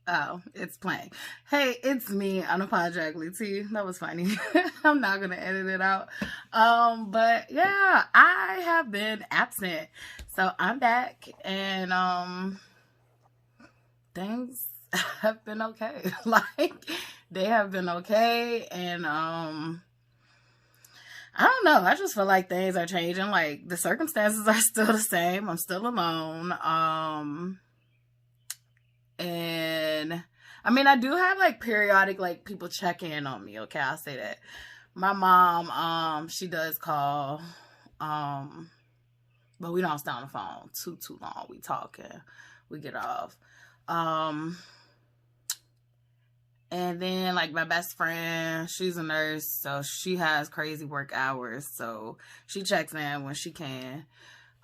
Oh, it's playing. Hey, it's me, unapologetically T. That was funny. I'm not gonna edit it out. But yeah, I have been absent. So I'm back and things have been okay. Like they have been okay and I don't know. I just feel like things are changing. Like the circumstances are still the same. I'm still alone. And I mean, I do have like periodic like people check in on me. Okay, I'll say that. My mom, she does call, but we don't stay on the phone too long. We talk and we get off. And then like my best friend, she's a nurse, so she has crazy work hours. So she checks in when she can.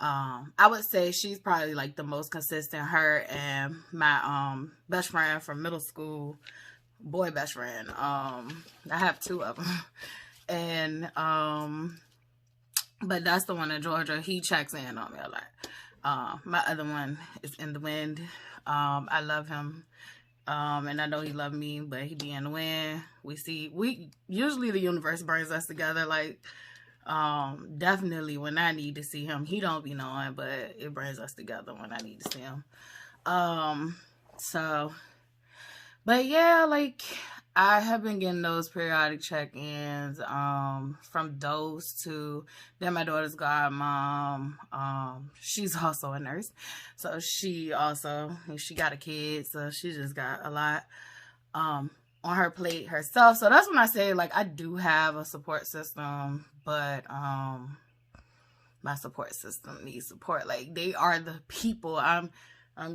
I would say she's probably like the most consistent. Her and my best friend from middle school, boy best friend. I have two of them, and but that's the one in Georgia. He checks in on me a lot. My other one is in the wind. I love him, and I know he loved me, but he be in the wind. We usually the universe brings us together, like. Definitely when I need to see him. He don't be knowing, but it brings us together when I need to see him. So, but yeah, like I have been getting those periodic check-ins, from those to then my daughter's godmom. She's also a nurse, so she got a kid, so she just got a lot, on her plate herself. So that's when I say like I do have a support system, but my support system needs support. Like they are the people. I'm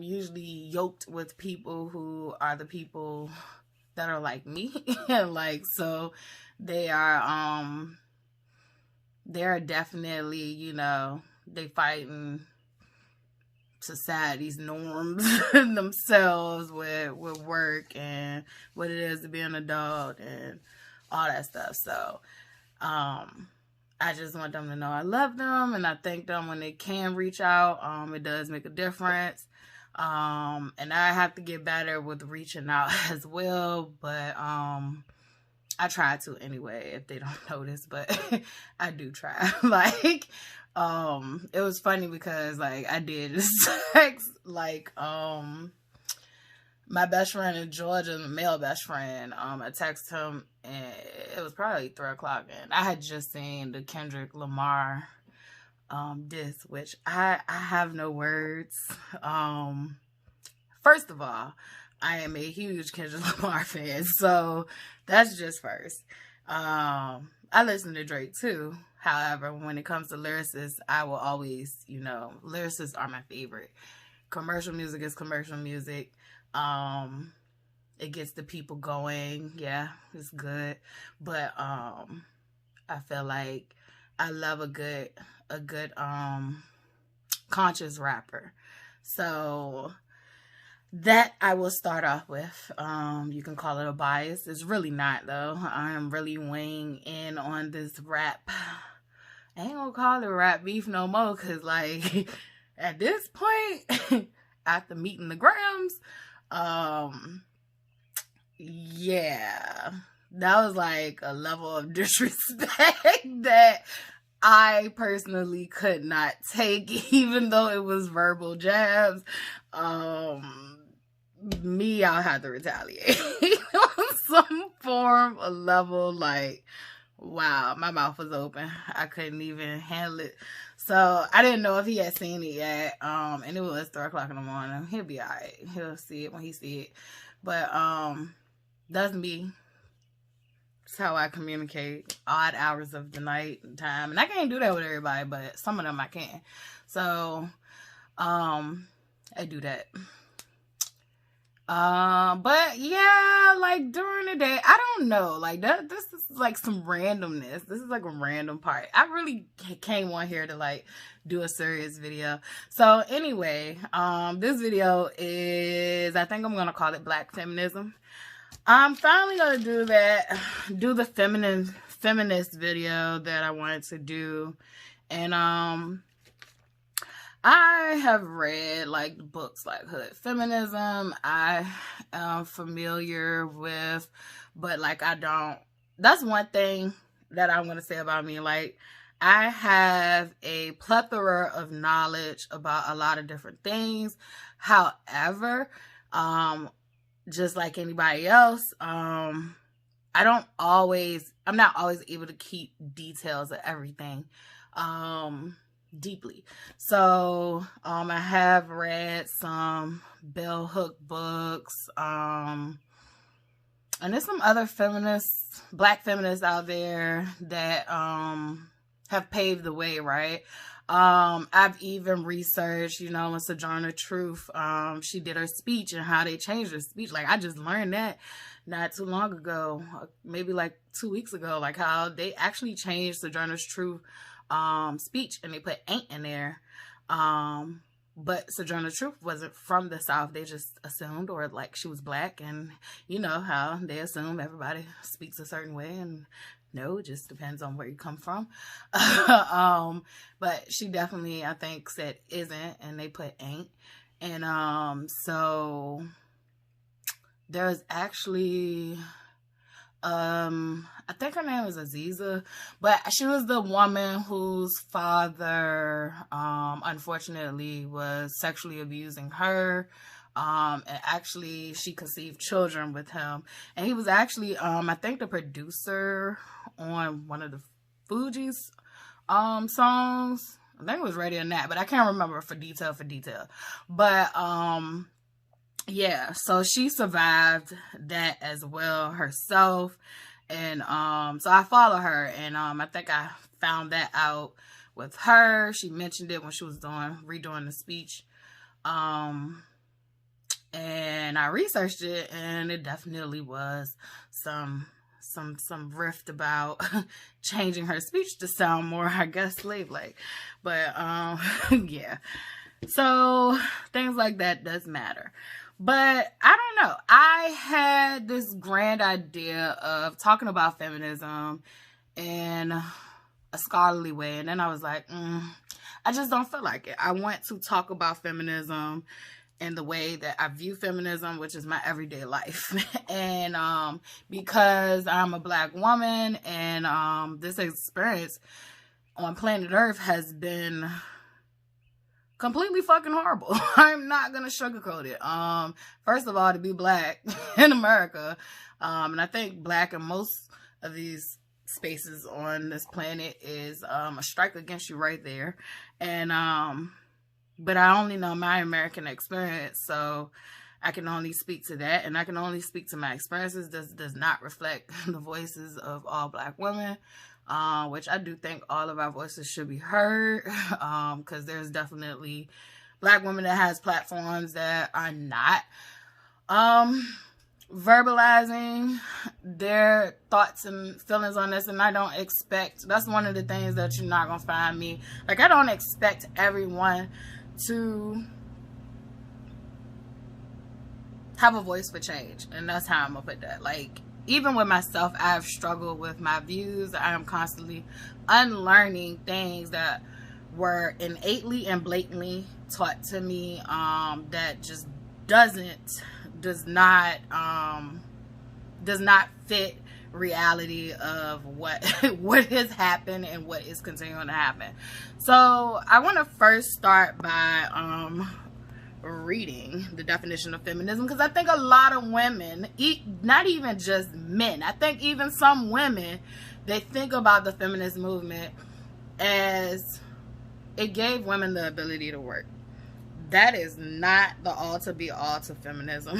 usually yoked with people who are the people that are like me. Like so they're definitely, you know, they fighting society's norms themselves with work and what it is to be an adult and all that stuff. So I just want them to know I love them and I thank them when they can reach out. It does make a difference. And I have to get better with reaching out as well, but I try to anyway if they don't notice, but I do try. Like it was funny because like I did just text like my best friend in Georgia, my male best friend, I texted him and it was probably 3 o'clock and I had just seen the Kendrick Lamar disc, which I have no words. First of all, I am a huge Kendrick Lamar fan, so that's just first. I listen to Drake too. However, when it comes to lyricists, I will always, you know, lyricists are my favorite. Commercial music is commercial music. It gets the people going. Yeah, it's good. But I feel like I love a good conscious rapper. So that I will start off with. You can call it a bias. It's really not though. I am really weighing in on this rap. I ain't gonna call it rap beef no more, cause like at this point, after meeting the Grams, yeah, that was like a level of disrespect that I personally could not take, even though it was verbal jabs. I'll have to retaliate on some form or level. Like, wow, my mouth was open. I couldn't even handle it. So I didn't know if he had seen it yet. And it was 3 o'clock in the morning. He'll be all right. He'll see it when he see it. But that's me. That's how I communicate. Odd hours of the night and time. And I can't do that with everybody, but some of them I can. So I do that. But yeah, like during the day, I don't know, like this is like some randomness. This is like a random part. I really came on here to like do a serious video. So anyway, this video is, I think I'm gonna call it Black Feminism. I'm finally gonna do the feminist video that I wanted to do, and I have read like books like Hood Feminism. I am familiar with, but like I don't. That's one thing that I'm gonna say about me. Like I have a plethora of knowledge about a lot of different things. However, just like anybody else, I'm not always able to keep details of everything deeply. So I have read some bell hook books, and there's some other black feminists out there that have paved the way, right? I've even researched, when Sojourner Truth, she did her speech and how they changed her speech. Like I just learned that not too long ago, maybe like 2 weeks ago, like how they actually changed Sojourner Truth speech and they put ain't in there. But Sojourner Truth wasn't from the South. They just assumed, or like she was black, and you know how they assume everybody speaks a certain way, and no, it just depends on where you come from. But she definitely, I think, said isn't, and they put ain't. And so there's actually I think her name was Aziza, but she was the woman whose father unfortunately was sexually abusing her. And actually she conceived children with him, and he was actually I think the producer on one of the Fugees songs. I think it was Ready or Not, but I can't remember for detail. But yeah, so she survived that as well herself. And so I follow her, and I think I found that out with her. She mentioned it when she was redoing the speech. And I researched it, and it definitely was some rift about changing her speech to sound more, I guess, slave-like. But yeah. So things like that does matter. But I don't know. I had this grand idea of talking about feminism in a scholarly way, and then I was like, I just don't feel like it. I want to talk about feminism in the way that I view feminism, which is my everyday life. And because I'm a black woman, and this experience on planet Earth has been completely fucking horrible. I'm not gonna sugarcoat it. First of all, to be black in America, and I think black in most of these spaces on this planet is a strike against you right there. And but I only know my American experience, so I can only speak to that, and I can only speak to my experiences. This does not reflect the voices of all black women, which I do think all of our voices should be heard, because there's definitely black women that has platforms that are not verbalizing their thoughts and feelings on this. And I don't expect, that's one of the things that you're not gonna find me, like I don't expect everyone to have a voice for change, and that's how I'm gonna put that. Like, even with myself, I've struggled with my views. I am constantly unlearning things that were innately and blatantly taught to me, that just does not fit reality of what has happened and what is continuing to happen. So I want to first start by reading the definition of feminism, because I think a lot of women, not even just men, I think even some women, they think about the feminist movement as it gave women the ability to work. That is not the all to be all to feminism.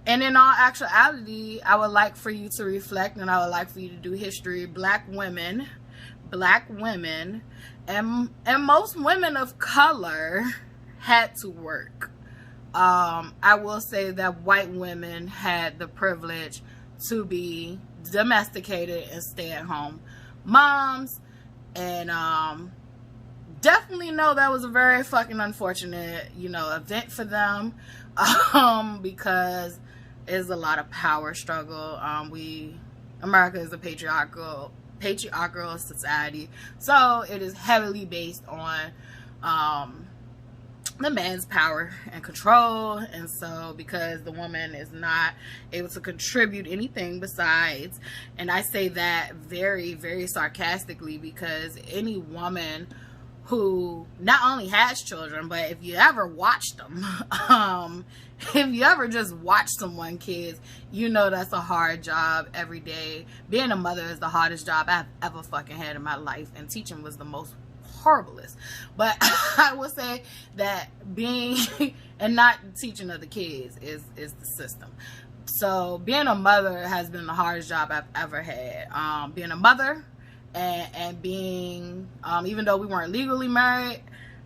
And in all actuality, I would like for you to reflect, and I would like for you to do history. Black women, and most women of color had to work. I will say that white women had the privilege to be domesticated and stay at home moms, and definitely know that was a very fucking unfortunate, event for them, because it's a lot of power struggle. America is a patriarchal society, so it is heavily based on the man's power and control. And so because the woman is not able to contribute anything besides, and I say that very, very sarcastically, because any woman who not only has children, but if you ever watched them, if you ever just watch someone kids, you know that's a hard job every day. Being a mother is the hardest job I've ever fucking had in my life, and teaching was the most horriblest. But I will say that being and not teaching other kids is the system. So being a mother has been the hardest job I've ever had. Being a mother and being even though we weren't legally married,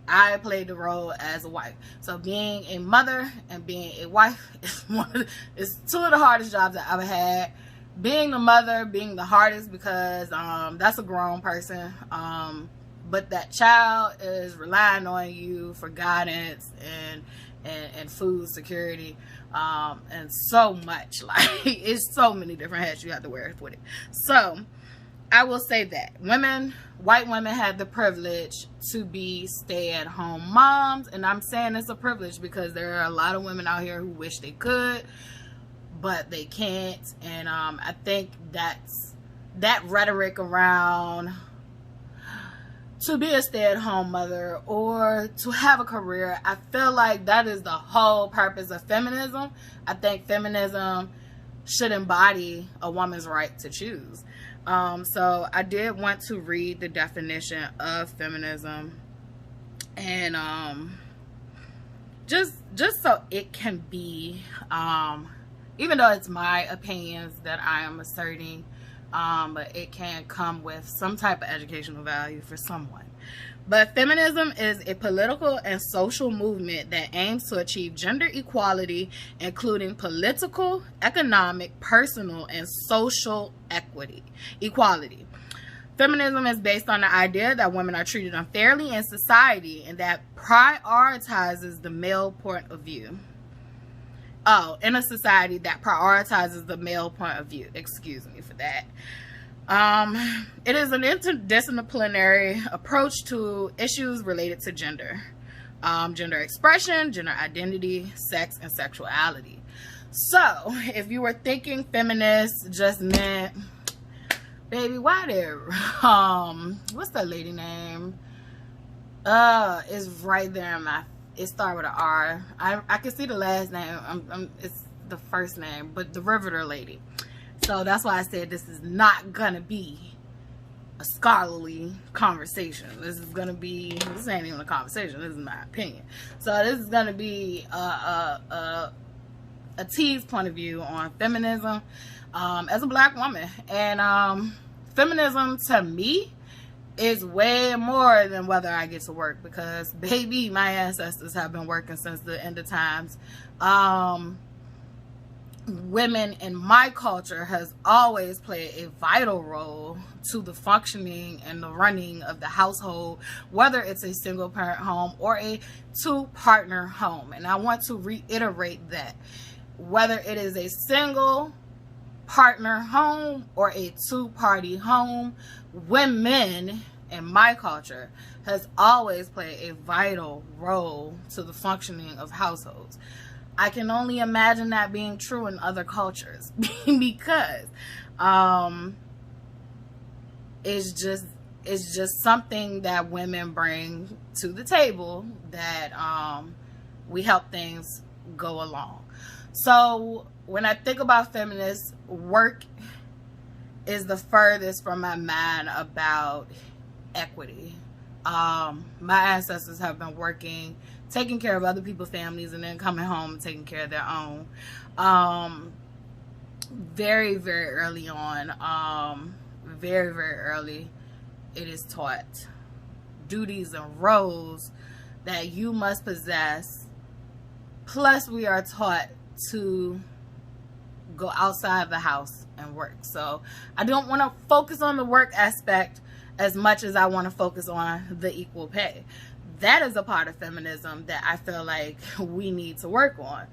I played the role as a wife. So being a mother and being a wife is two of the hardest jobs I ever had. Being the mother being the hardest because that's a grown person. But that child is relying on you for guidance and food security, and so much. Like, it's so many different hats you have to wear with it. So I will say that white women have the privilege to be stay-at-home moms, and I'm saying it's a privilege because there are a lot of women out here who wish they could, but they can't. And I think that rhetoric around to be a stay-at-home mother or to have a career, I feel like that is the whole purpose of feminism. I think feminism should embody a woman's right to choose. So I did want to read the definition of feminism, and just so it can be, even though it's my opinions that I am asserting, but it can come with some type of educational value for someone. But feminism is a political and social movement that aims to achieve gender equality, including political, economic, personal, and social equality. Feminism is based on the idea that women are treated unfairly in society and that prioritizes the male point of view. Oh, in a society that prioritizes the male point of view. Excuse me for that. It is an interdisciplinary approach to issues related to gender. Gender expression, gender identity, sex, and sexuality. So, if you were thinking feminist just meant, baby, why there? What's that lady name? It's right there in my. It started with an R. I can see the last name. It's the first name, but the Riveter lady. So that's why I said this is not gonna be a scholarly conversation. This ain't even a conversation. This is my opinion. So this is gonna be a T's point of view on feminism as a black woman. And feminism to me is way more than whether I get to work, because baby, my ancestors have been working since the end of times. Women in my culture has always played a vital role to the functioning and the running of the household, whether it's a single parent home or a two-partner home. And I want to reiterate that whether it is a single partner home or a two-party home, women in my culture has always played a vital role to the functioning of households. I can only imagine that being true in other cultures because it's just something that women bring to the table that we help things go along. So when I think about feminists, work is the furthest from my mind about equity. My ancestors have been working, taking care of other people's families, and then coming home and taking care of their own. Very, very early on, very, very early, it is taught duties and roles that you must possess. Plus, we are taught to go outside the house and work. So I don't want to focus on the work aspect as much as I want to focus on the equal pay. That is a part of feminism that I feel like we need to work on.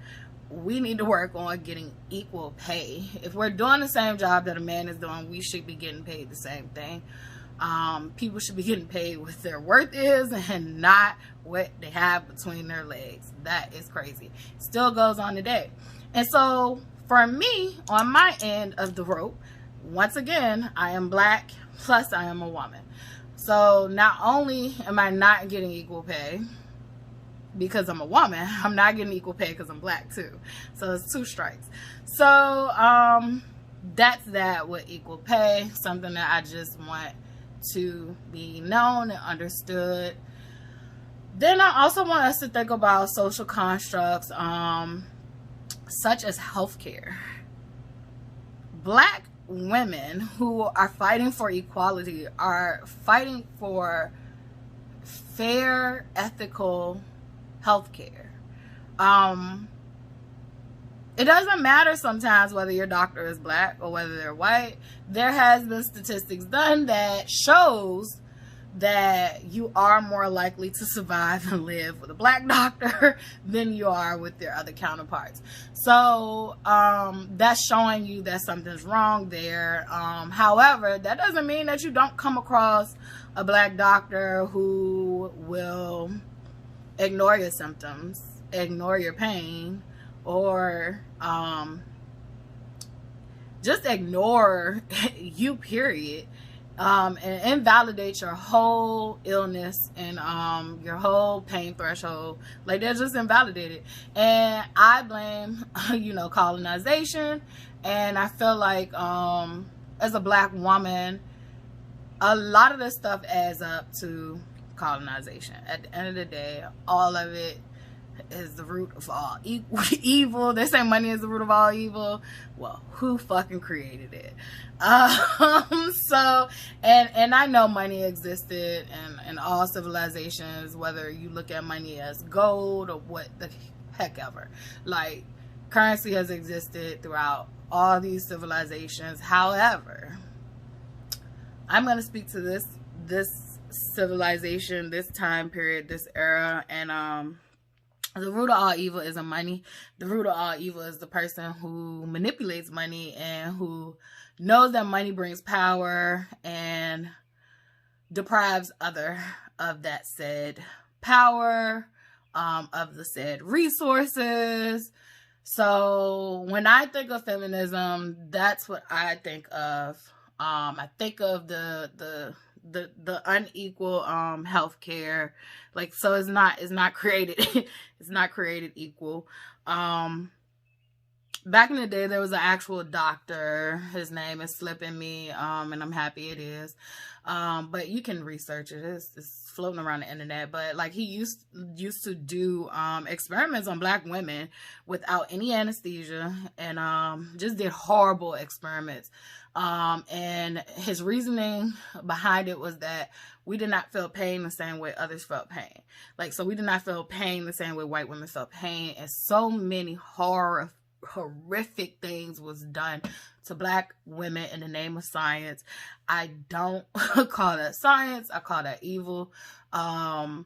We need to work on getting equal pay. If we're doing the same job that a man is doing, we should be getting paid the same thing. People should be getting paid what their worth is and not what they have between their legs. That is crazy. Still goes on today. And so for me, on my end of the rope, once again, I am black, plus I am a woman. So not only am I not getting equal pay because I'm a woman, I'm not getting equal pay because I'm black too. So it's two strikes. So that's that with equal pay, something that I just want to be known and understood. Then I also want us to think about social constructs such as healthcare. Black women who are fighting for equality are fighting for fair, ethical healthcare. It doesn't matter sometimes whether your doctor is black or whether they're white. There has been statistics done that shows that you are more likely to survive and live with a black doctor than you are with their other counterparts. So that's showing you that something's wrong there. However, that doesn't mean that you don't come across a black doctor who will ignore your symptoms, ignore your pain, or just ignore you, period, and invalidate your whole illness and your whole pain threshold. Like, they're just invalidated. And I blame colonization. And I feel like as a black woman, a lot of this stuff adds up to colonization. At the end of the day, all of it is the root of all evil. They say money is the root of all evil. Well, who fucking created it? So, and I know money existed in all civilizations, whether you look at money as gold or what the heck ever. Like, currency has existed throughout all these civilizations. However, I'm going to speak to this civilization, this time period, this era, and the root of all evil isn't money. The root of all evil is the person who manipulates money and who knows that money brings power and deprives other of that said power, of the said resources. So when I think of feminism, that's what I think of. I think of the unequal healthcare. Like, so it's not created it's not created equal. Back in the day, there was an actual doctor. His name is slipping me, and I'm happy it is. But you can research it. It's floating around the internet. But like, he used to do experiments on black women without any anesthesia, and just did horrible experiments. And his reasoning behind it was that we did not feel pain the same way others felt pain. Like, so we did not feel pain the same way white women felt pain. And so many horrific things was done to black women in the name of science. I don't call that science. I call that evil. However,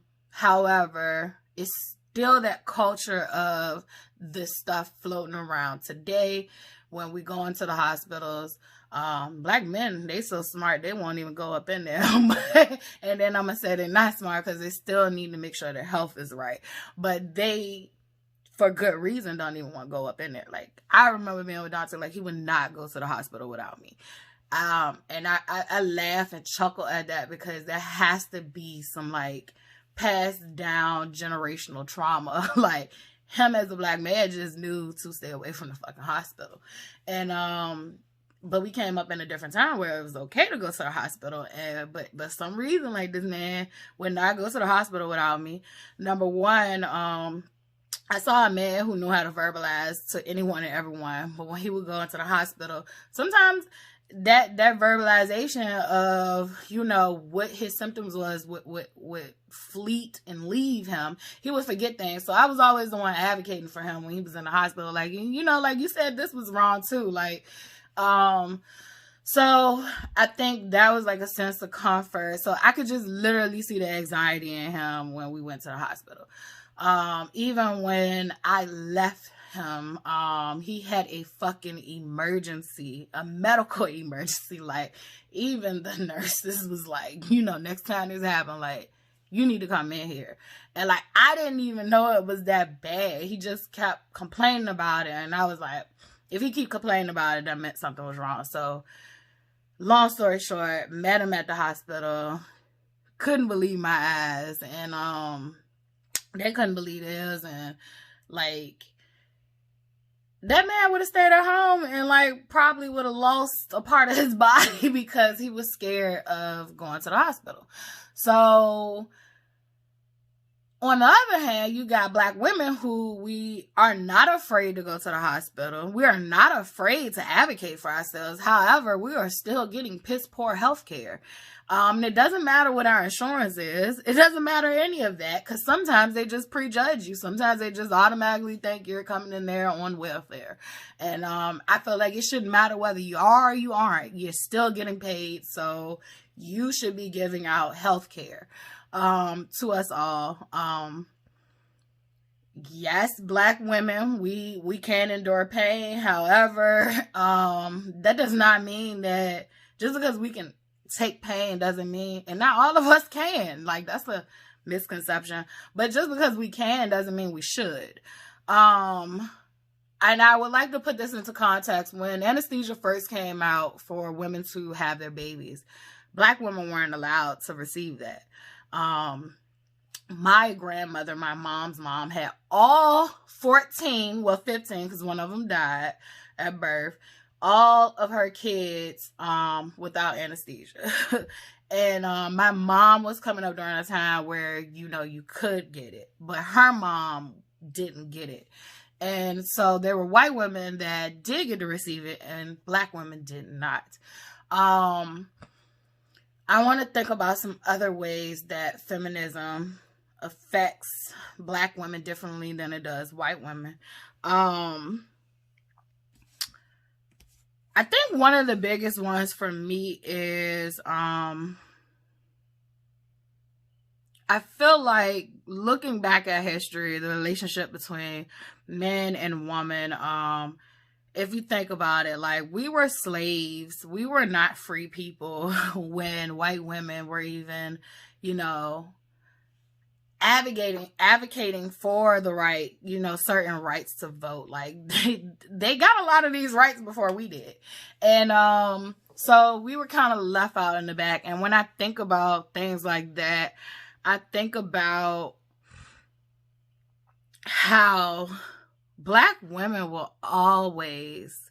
it's still that culture of this stuff floating around today. When we go into the hospitals, black men, they so smart, they won't even go up in there. And then I'm gonna say they're not smart because they still need to make sure their health is right. But they, for good reason, don't even want to go up in there. Like, I remember being with a doctor, like, he would not go to the hospital without me. And I laugh and chuckle at that, because there has to be some, like, passed down generational trauma. Like, him as a black man just knew to stay away from the fucking hospital. And but we came up in a different time where it was okay to go to the hospital, and but some reason, like, this man would not go to the hospital without me. Number one, I saw a man who knew how to verbalize to anyone and everyone, but when he would go into the hospital, sometimes that verbalization of, what his symptoms was would fleet and leave him. He would forget things. So I was always the one advocating for him when he was in the hospital. Like, like you said, this was wrong too. Like, so I think that was like a sense of comfort. So I could just literally see the anxiety in him when we went to the hospital. Even when I left him. He had a fucking emergency, a medical emergency. Like, even the nurses was like, you know, next time this happens, like, you need to come in here. And like, I didn't even know it was that bad. He just kept complaining about it. And I was like, if he keep complaining about it, that meant something was wrong. So, long story short, met him at the hospital. Couldn't believe my eyes. And they couldn't believe theirs. And like, that man would have stayed at home and like probably would have lost a part of his body because he was scared of going to the hospital. So, on the other hand, you got Black women who we are not afraid to go to the hospital. We are not afraid to advocate for ourselves. However, we are still getting piss poor health care. It doesn't matter what our insurance is. It doesn't matter any of that, because sometimes they just prejudge you. Sometimes they just automatically think you're coming in there on welfare. And I feel like it shouldn't matter whether you are or you aren't. You're still getting paid, so you should be giving out health care to us all. Yes, Black women, we can endure pain. However, that does not mean that just because we can take pain doesn't mean, and not all of us can. Like, that's a misconception. But just because we can doesn't mean we should. And I would like to put this into context. When anesthesia first came out for women to have their babies, Black women weren't allowed to receive that. My grandmother, my mom's mom, had all 14, well 15, because one of them died at birth, all of her kids without anesthesia. And my mom was coming up during a time where, you know, you could get it, but her mom didn't get it. And so there were white women that did get to receive it, and Black women did not. I want to think about some other ways that feminism affects Black women differently than it does white women. I think one of the biggest ones for me is, I feel like looking back at history, the relationship between men and women, if you think about it, like, we were slaves. We were not free people when white women were even, you know, advocating for the right, you know, certain rights to vote. Like, they got a lot of these rights before we did. And so we were kind of left out in the back. And when I think about things like that, I think about how Black women will always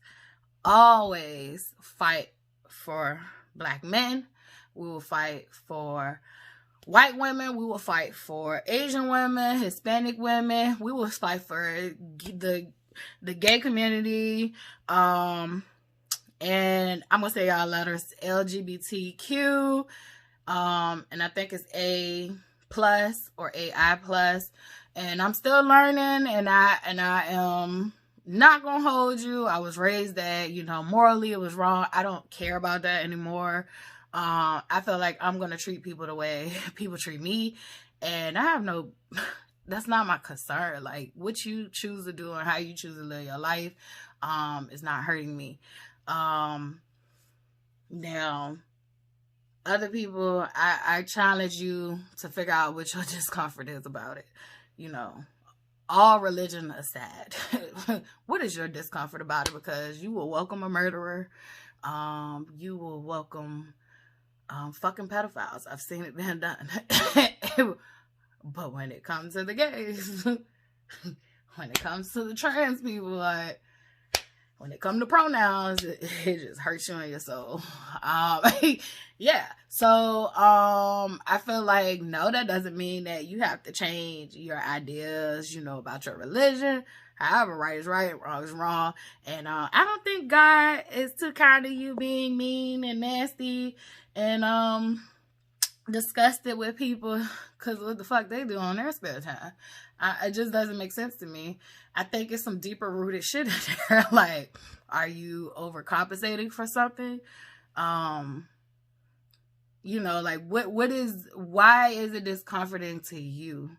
fight for Black men. We will fight for white women. We will fight for Asian women, Hispanic women. We will fight for the gay community. And I'm going to say y'all letters, LGBTQ. And I think it's A+ or AI+. And I'm still learning, and I am not going to hold you. I was raised that, you know, morally it was wrong. I don't care about that anymore. I feel like I'm going to treat people the way people treat me, and I have no, that's not my concern. Like, what you choose to do and how you choose to live your life, is not hurting me. Now, other people, I challenge you to figure out what your discomfort is about it. You know, all religion aside, what is your discomfort about it? Because you will welcome a murderer. You will welcome fucking pedophiles. I've seen it being done. But when it comes to the gays, when it comes to the trans people, like, when it comes to pronouns, it just hurts you in your soul. Yeah. So, I feel like, no, that doesn't mean that you have to change your ideas, you know, about your religion. However, right is right, wrong is wrong. And, I don't think God is too kind of you being mean and nasty and, disgusted with people because what the fuck they do on their spare time. It just doesn't make sense to me. I think it's some deeper rooted shit in there. Like, are you overcompensating for something? You know, like, why is it discomforting to you?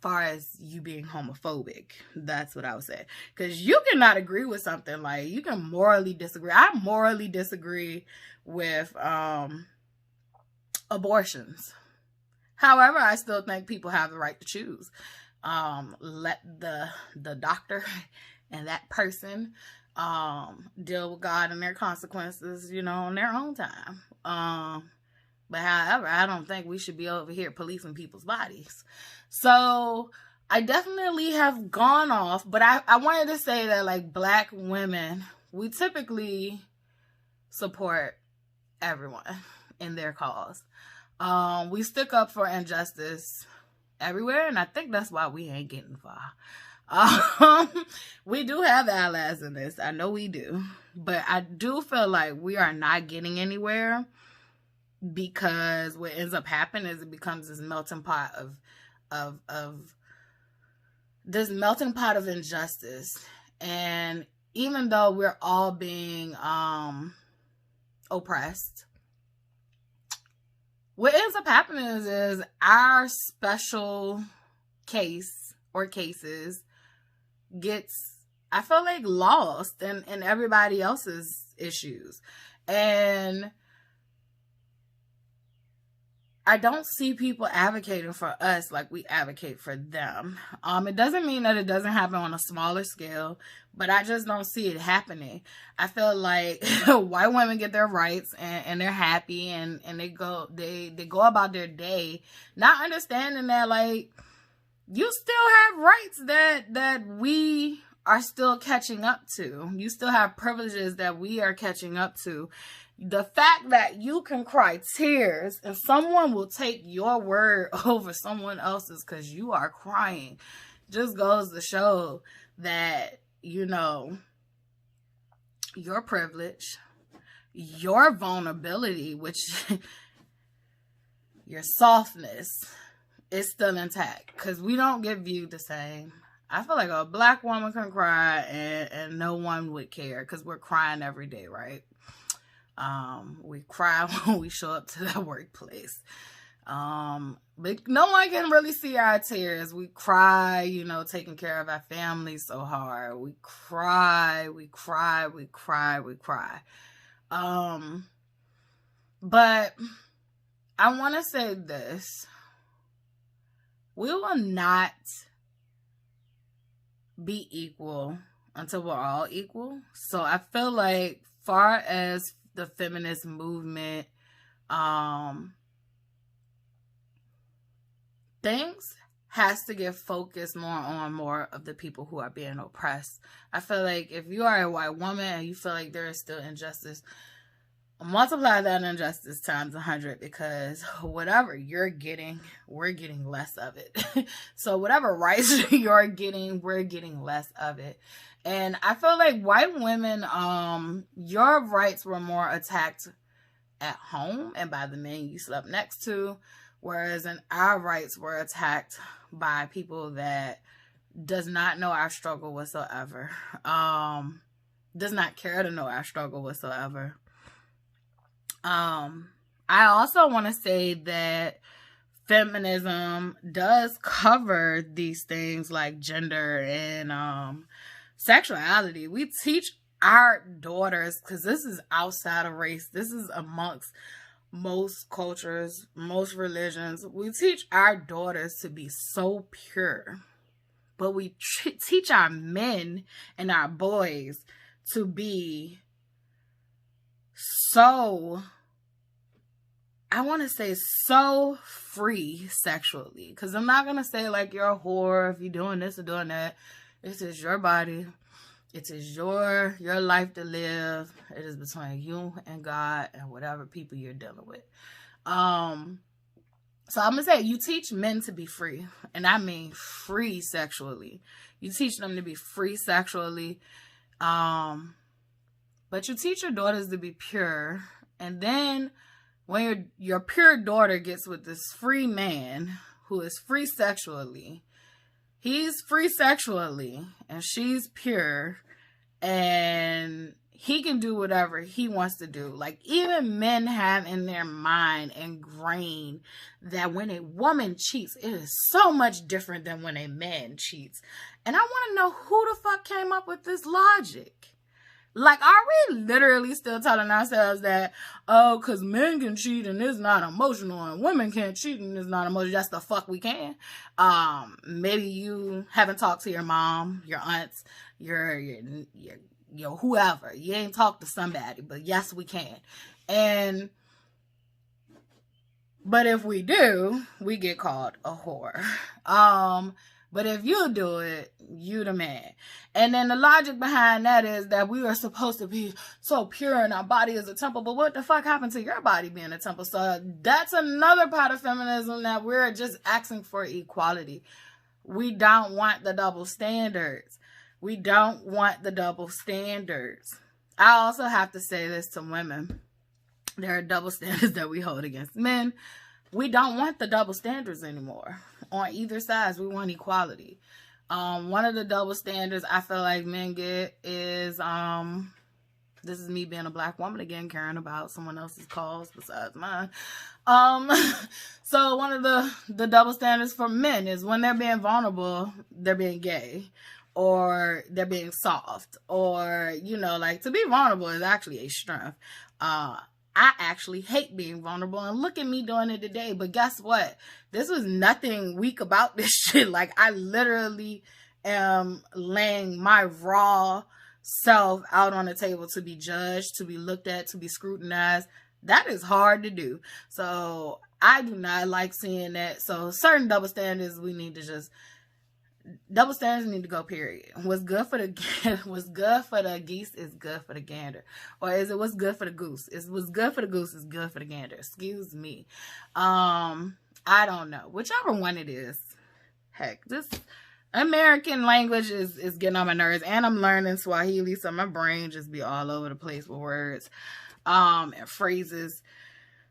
far as you being homophobic. That's what I would say. Because you cannot agree with something. Like, you can morally disagree. I morally disagree with abortions. However, I still think people have the right to choose. Let the doctor and that person deal with God and their consequences, you know, on their own time. But however, I don't think we should be over here policing people's bodies. So I definitely have gone off, but I wanted to say that, like, Black women, we typically support everyone in their cause. We stick up for injustice everywhere, and I think that's why we ain't getting far. We do have allies in this. I know we do. But I do feel like we are not getting anywhere, because what ends up happening is it becomes this melting pot of this melting pot of injustice. And even though we're all being oppressed, what ends up happening is our special case or cases gets, I feel like, lost in everybody else's issues. And I don't see people advocating for us like we advocate for them. It doesn't mean that it doesn't happen on a smaller scale, but I just don't see it happening. I feel like white women get their rights and they're happy and they go about their day, not understanding that, like, you still have rights that we are still catching up to. You still have privileges that we are catching up to. The fact that you can cry tears and someone will take your word over someone else's because you are crying just goes to show that, you know, your privilege, your vulnerability, which your softness is still intact, because we don't get viewed the same. I feel like a Black woman can cry and no one would care, because we're crying every day, right? We cry when we show up to the workplace. But no one can really see our tears. We cry, you know, taking care of our families so hard. We cry. But I want to say this. We will not be equal until we're all equal. So I feel like, far as the feminist movement, things has to get focused more of the people who are being oppressed. I feel like if you are a white woman and you feel like there is still injustice, multiply that injustice times 100, because whatever you're getting, we're getting less of it. So whatever rights you're getting, we're getting less of it. And I feel like white women, your rights were more attacked at home and by the men you slept next to, whereas our rights were attacked by people that does not know our struggle whatsoever, does not care to know our struggle whatsoever. I also want to say that feminism does cover these things like gender and sexuality. We teach our daughters, because this is outside of race, this is amongst most cultures, most religions. We teach our daughters to be so pure, but we teach our men and our boys to be so, I want to say, so free sexually. Because I'm not going to say like you're a whore if you're doing this or doing that. This is your body. It is your life to live. It is between you and God and whatever people you're dealing with. So I'm going to say, you teach men to be free. And I mean free sexually. You teach them to be free sexually. But you teach your daughters to be pure. And then when your pure daughter gets with this free man who is free sexually, he's free sexually and she's pure, and he can do whatever he wants to do. Like, even men have in their mind ingrained that when a woman cheats, it is so much different than when a man cheats. And I want to know who the fuck came up with this logic. Like, are we literally still telling ourselves that, oh, because men can cheat and it's not emotional, and women can't cheat and it's not emotional? That's the fuck we can. Maybe you haven't talked to your mom, your aunts, your whoever. You ain't talked to somebody, but yes, we can. But if we do, we get called a whore. But if you do it, you the man. And then the logic behind that is that we are supposed to be so pure and our body is a temple. But what the fuck happened to your body being a temple? So that's another part of feminism, that we're just asking for equality. We don't want the double standards. We don't want the double standards. I also have to say this to women. There are double standards that we hold against men. We don't want the double standards anymore. On either side, we want equality. One of the double standards I feel like men get is, this is me being a black woman again, caring about someone else's cause besides mine. So one of the double standards for men is when they're being vulnerable, they're being gay, or they're being soft, or, like, to be vulnerable is actually a strength. I actually hate being vulnerable, and look at me doing it today. But guess what? This was nothing weak about this shit. Like, I literally am laying my raw self out on the table to be judged, to be looked at, to be scrutinized. That is hard to do. So I do not like seeing that. So certain double standards need to go, period. What's good for the geese is good for the gander. Or is it what's good for the goose? What's good for the goose is good for the gander. Excuse me. I don't know. Whichever one it is. Heck, this American language is getting on my nerves. And I'm learning Swahili, so my brain just be all over the place with words and phrases.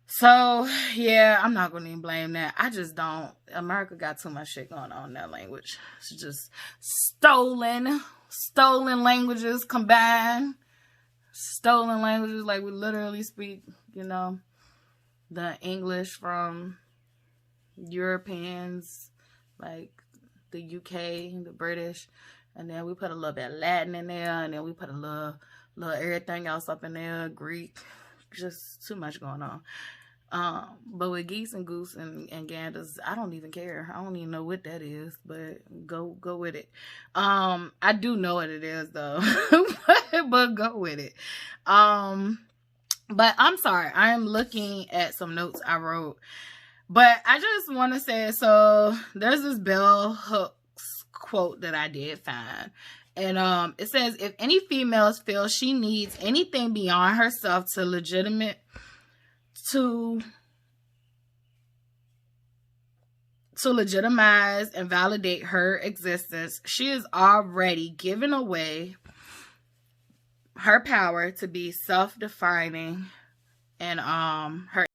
So, yeah, I'm not going to even blame that. I just don't. America got too much shit going on in that language. It's just stolen languages combined. Stolen languages, like we literally speak, the English from Europeans, like the UK, the British, and then we put a little bit of Latin in there, and then we put a little everything else up in there, Greek. Just too much going on. But with geese and goose and ganders, I don't even care. I don't even know what that is, but go with it. I do know what it is though, but go with it. But I'm sorry, I am looking at some notes I wrote, but I just want to say, so there's this bell hooks quote that I did find. And it says, if any females feel she needs anything beyond herself to legitimize and validate her existence, she is already giving away her power to be self-defining and her